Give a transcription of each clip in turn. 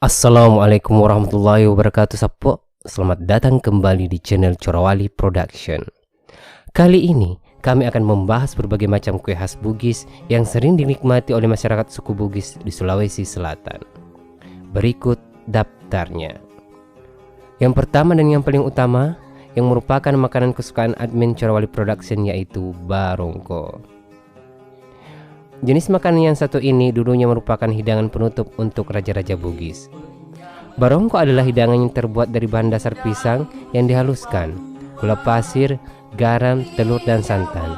Assalamualaikum warahmatullahi wabarakatuh Sapo. Selamat datang kembali di channel Corawali Production. Kali ini kami akan membahas berbagai macam kue khas Bugis yang sering dinikmati oleh masyarakat suku Bugis di Sulawesi Selatan. Berikut daftarnya. Yang pertama dan yang paling utama, yang merupakan makanan kesukaan admin Corawali Production, yaitu barongko. Jenis makanan yang satu ini dulunya merupakan hidangan penutup untuk raja-raja Bugis. Barongko adalah hidangan yang terbuat dari bahan dasar pisang yang dihaluskan, gula pasir, garam, telur, dan santan.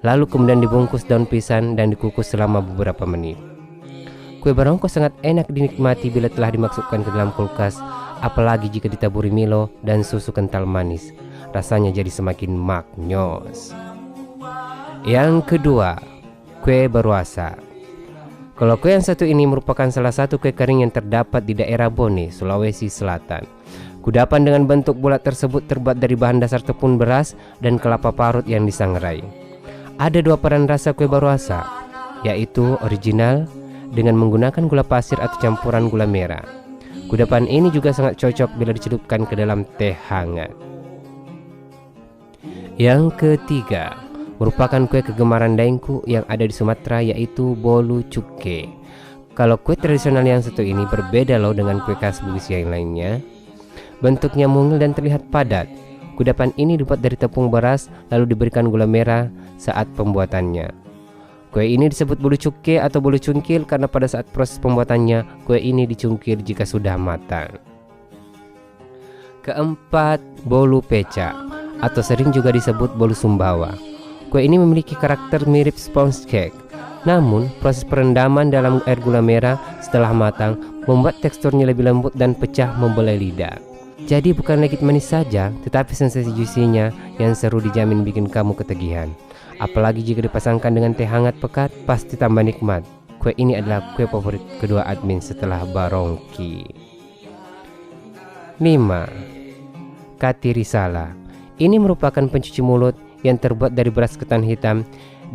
Lalu kemudian dibungkus daun pisang dan dikukus selama beberapa menit. Kue barongko sangat enak dinikmati bila telah dimasukkan ke dalam kulkas, apalagi jika ditaburi Milo dan susu kental manis. Rasanya jadi semakin maknyos. Yang kedua, kue baruasa. Kalau kue yang satu ini merupakan salah satu kue kering yang terdapat di daerah Bone, Sulawesi Selatan. Kudapan dengan bentuk bulat tersebut terbuat dari bahan dasar tepung beras dan kelapa parut yang disangrai. Ada dua varian rasa kue baruasa, yaitu original dengan menggunakan gula pasir atau campuran gula merah. Kudapan ini juga sangat cocok bila dicelupkan ke dalam teh hangat. Yang ketiga, merupakan kue kegemaran daengku yang ada di Sumatera, yaitu bolu cuke. Kalau kue tradisional yang satu ini berbeda loh dengan kue khas Bugis yang lainnya. Bentuknya mungil dan terlihat padat. Kudapan ini dibuat dari tepung beras lalu diberikan gula merah saat pembuatannya. Kue ini disebut bolu cuke atau bolu cungkil karena pada saat proses pembuatannya kue ini dicungkil jika sudah matang. Keempat, bolu pecak atau sering juga disebut bolu sumbawa. Kue ini memiliki karakter mirip sponge cake. Namun, proses perendaman dalam air gula merah setelah matang membuat teksturnya lebih lembut dan pecah membelai lidah. Jadi bukan lagi manis saja, tetapi sensasi juicy-nya yang seru dijamin bikin kamu ketagihan. Apalagi jika dipasangkan dengan teh hangat pekat, pasti tambah nikmat. Kue ini adalah kue favorit kedua admin setelah barongki. 5. Katirisala. Ini merupakan pencuci mulut yang terbuat dari beras ketan hitam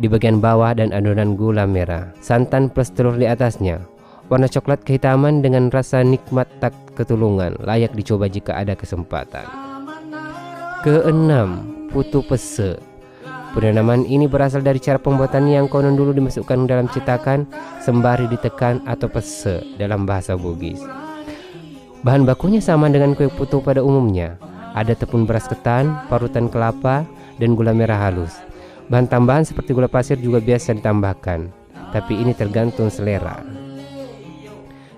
di bagian bawah dan adonan gula merah, santan plus telur di atasnya. Warna coklat kehitaman dengan rasa nikmat tak ketulungan, layak dicoba jika ada kesempatan. Keenam, putu pese. Penanaman ini berasal dari cara pembuatannya yang konon dulu dimasukkan dalam cetakan sembari ditekan atau pese dalam bahasa Bugis. Bahan bakunya sama dengan kue putu pada umumnya. Ada tepung beras ketan, parutan kelapa, dan gula merah halus. Bahan tambahan seperti gula pasir juga biasa ditambahkan, tapi ini tergantung selera.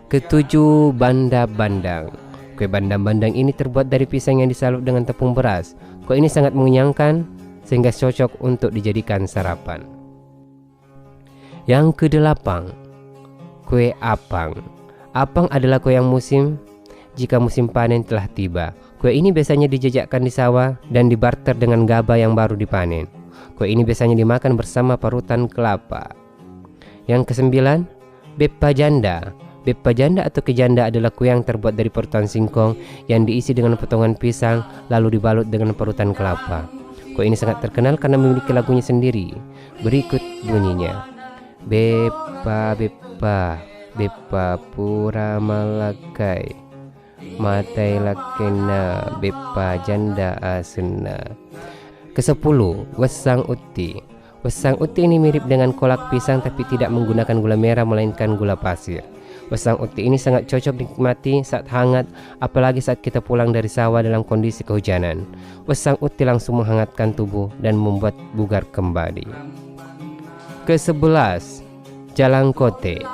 Ketujuh, bandang-bandang. Kue bandang-bandang ini terbuat dari pisang yang disalut dengan tepung beras. Kue ini sangat mengenyangkan sehingga cocok untuk dijadikan sarapan. Yang kedelapan, kue apang. Apang adalah kue yang musim jika musim panen telah tiba. Kue ini biasanya dijajakkan di sawah dan dibarter dengan gaba yang baru dipanen. Kue ini biasanya dimakan bersama parutan kelapa. Yang kesembilan, beppa janda. Beppa janda atau kejanda adalah kue yang terbuat dari parutan singkong yang diisi dengan potongan pisang lalu dibalut dengan parutan kelapa. Kue ini sangat terkenal karena memiliki lagunya sendiri. Berikut bunyinya. Beppa beppa, beppa pura malakai, matai lakena beppa janda asena. Kesepuluh, wesang uti. Wesang uti ini mirip dengan kolak pisang tapi tidak menggunakan gula merah melainkan gula pasir. Wesang uti ini sangat cocok dinikmati saat hangat, apalagi saat kita pulang dari sawah dalam kondisi kehujanan. Wesang uti langsung menghangatkan tubuh dan membuat bugar kembali. Ke-11, jalangkote.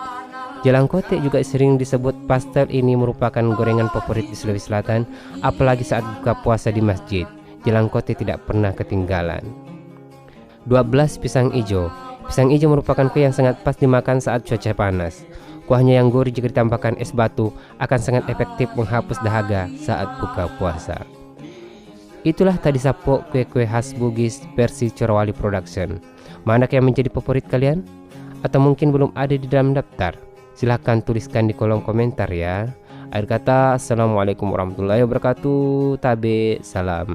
Jalangkote juga sering disebut pastel. Ini merupakan gorengan favorit di Sulawesi Selatan, apalagi saat buka puasa di masjid. Jalangkote tidak pernah ketinggalan. 12, pisang ijo. Pisang ijo merupakan kue yang sangat pas dimakan saat cuaca panas. Kuahnya yang gurih jika ditambahkan es batu akan sangat efektif menghapus dahaga saat buka puasa. Itulah tadi Sapo kue-kue khas Bugis versi Corawali Production. Mana yang menjadi favorit kalian? Atau mungkin belum ada di dalam daftar? Silahkan tuliskan di kolom komentar ya. Akhir kata, assalamualaikum warahmatullahi wabarakatuh. Tabe salam.